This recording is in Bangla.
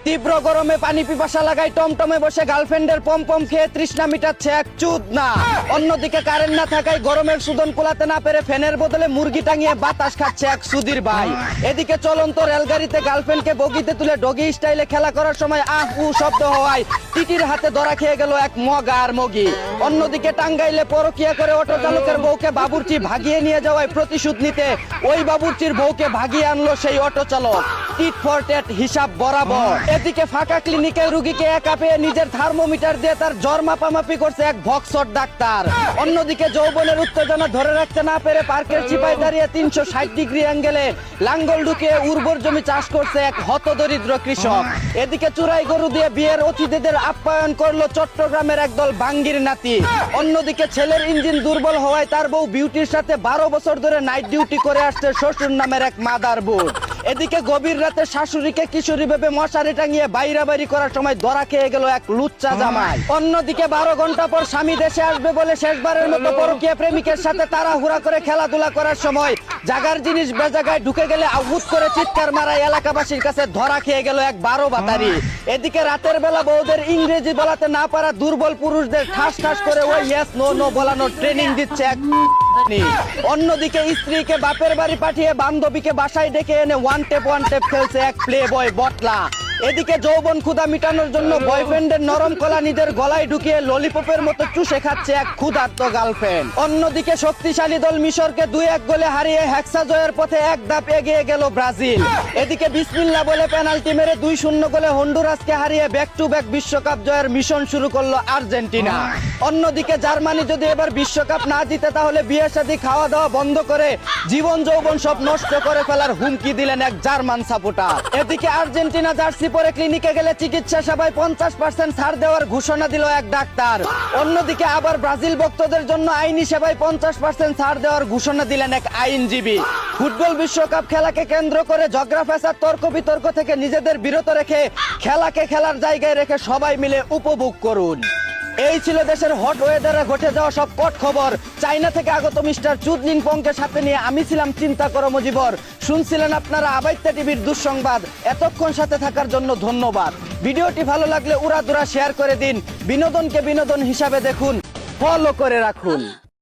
তীব্র গরমে পানি পিপাসা লাগাই টমটমে বসে গার্লফ্রেন্ডের পম খেয়ে তৃষ্ণা মিটাচ্ছে এক চুদ না। অন্যদিকে কারেন্ট না থাকায় গরমের সুদন কুলাতে না পেরে ফ্যানের বদলে মুরগি টাঙিয়ে বাতাস খাচ্ছে এক সুধীর ভাই। এদিকে চলন্ত রেলগাড়িতে গার্লফ্রেন্ডকে বগিতে তুলে ডগি স্টাইলে খেলা করার সময় আহ উ শব্দ হওয়ায় টিটির হাতে ধরা খেয়ে গেল এক মগা আর মগি। অন্যদিকে টাঙ্গাইলে পরকিয়া করে অটো চালকের বউকে বাবুর্চি ভাগিয়ে নিয়ে যাওয়ায় প্রতিশোধ নিতে ওই বাবুর্চির বউকে ভাগিয়ে আনলো সেই অটো চালক। টিট ফর টেট হিসাব বরাবর। এদিকে ফাঁকা ক্লিনিকে রুগীকে একা পেয়ে নিজের থার্মোমিটার দিয়ে তার জ্বর মাপামাপি করছে এক ভক্সর ডাক্তার। অন্যদিকে যৌবনের উত্তেজনা ধরে রাখতে না পেরে পার্কের চিপায় দাঁড়িয়ে 360 ডিগ্রি অ্যাঙ্গেলে লাঙ্গল ঢুকিয়ে উর্বর জমি চাষ করছে এক হতদরিদ্র কৃষক। এদিকে চুরাই গরু দিয়ে বিয়ের অতিথিদের আপ্যায়ন করলো চট্টগ্রামের একদল বাঙ্গির নাতি। অন্যদিকে ছেলের ইঞ্জিন দুর্বল হওয়ায় তার বউ বিউটির সাথে 12 বছর ধরে নাইট ডিউটি করে আসছে শ্বশুর নামের এক মাদার বোর্ড। এদিকে গভীর রাতে শাশুড়িকে কিশোরী ভেবে মশারি টাঙিয়ে বাইরাবাড়ি করার সময় ধরা খেয়ে গেল এক লুচ্চা জামাই। অন্যদিকে 12 ঘন্টা পর স্বামী দেশে আসবে বলে শেষবারের মতো পরকীয়া প্রেমিকের সাথে তাড়াহুড়া করে খেলাধুলা করার সময় জাগার জিনিস বেজাগায় ঢুকে গেলে আহুত করে চিৎকার মারায় এলাকাবাসীর কাছে ধরা খেয়ে গেল এক 12 বাতারি। এদিকে রাতের বেলা বউদের ইংরেজি বলাতে না পারা দুর্বল পুরুষদের ঠাস ঠাস করে ওই ইয়েস নো নো বলানোর ট্রেনিং দিচ্ছে এক। অন্যদিকে স্ত্রীকে বাপের বাড়ি পাঠিয়ে বান্ধবীকে বাসায় ডেকে এনে ওয়ান টেপ খেলছে এক প্লে বয় বটলা। এদিকে যৌবন ক্ষুধা মিটানোর জন্য বয়ফ্রেন্ডের নরম কলা নিজের গলায় ঢুকিয়ে ললিপপের মতো চুষে খাচ্ছে এক ক্ষুধার্ত গার্লফ্রেন্ড। অন্যদিকে শক্তিশালী দল মিশরকে 2-1 গোলে হারিয়ে হেক্সা জয়ের পথে এক ধাপ এগিয়ে গেল ব্রাজিল। এদিকে বিসমিল্লাহ বলে পেনাল্টি মেরে 2-0 গোলে হন্ডুরাসকে হারিয়ে ব্যাক টু ব্যাক বিশ্বকাপ জয়ের মিশন শুরু করলো আর্জেন্টিনা। অন্যদিকে জার্মানি যদি এবার বিশ্বকাপ না জিতে তাহলে বিয়ে শাদী খাওয়া দাওয়া বন্ধ করে জীবন যৌবন সব নষ্ট করে ফেলার হুমকি দিলেন এক জার্মান সাপোর্টার। এদিকে আর্জেন্টিনা জার্সি পরে ক্লিনিকে গেলে চিকিৎসা সেবায় 50% ছাড় দেওয়ার ঘোষণা দিল এক ডাক্তার। অন্যদিকে আবার ব্রাজিল ভক্তদের জন্য আইনি সেবায় 50% ছাড় দেওয়ার ঘোষণা দিলেন এক আইনজীবী। ফুটবল বিশ্বকাপ খেলাকে কেন্দ্র করে ঝগড়া ফ্যাসাদ তর্ক বিতর্ক থেকে নিজেদের বিরত রেখে খেলাকে খেলার জায়গায় রেখে সবাই মিলে উপভোগ করুন। এই ছিল দেশের হট ওয়েদারে ঘটে যাওয়া সব কট খবর। চাইনা থেকে আগত মিস্টার চুদলিং পংকে সাথে নিয়ে আমি ছিলাম চিন্তা করো মুজিবর। শুনছিলেন আপনারা আবাইত্যা টিভির দুঃসংবাদ। এতক্ষণ সাথে থাকার জন্য ধন্যবাদ। ভিডিওটি ভালো লাগলে উড়াদুরা শেয়ার করে দিন। বিনোদনকে বিনোদন হিসাবে দেখুন, ফলো করে রাখুন।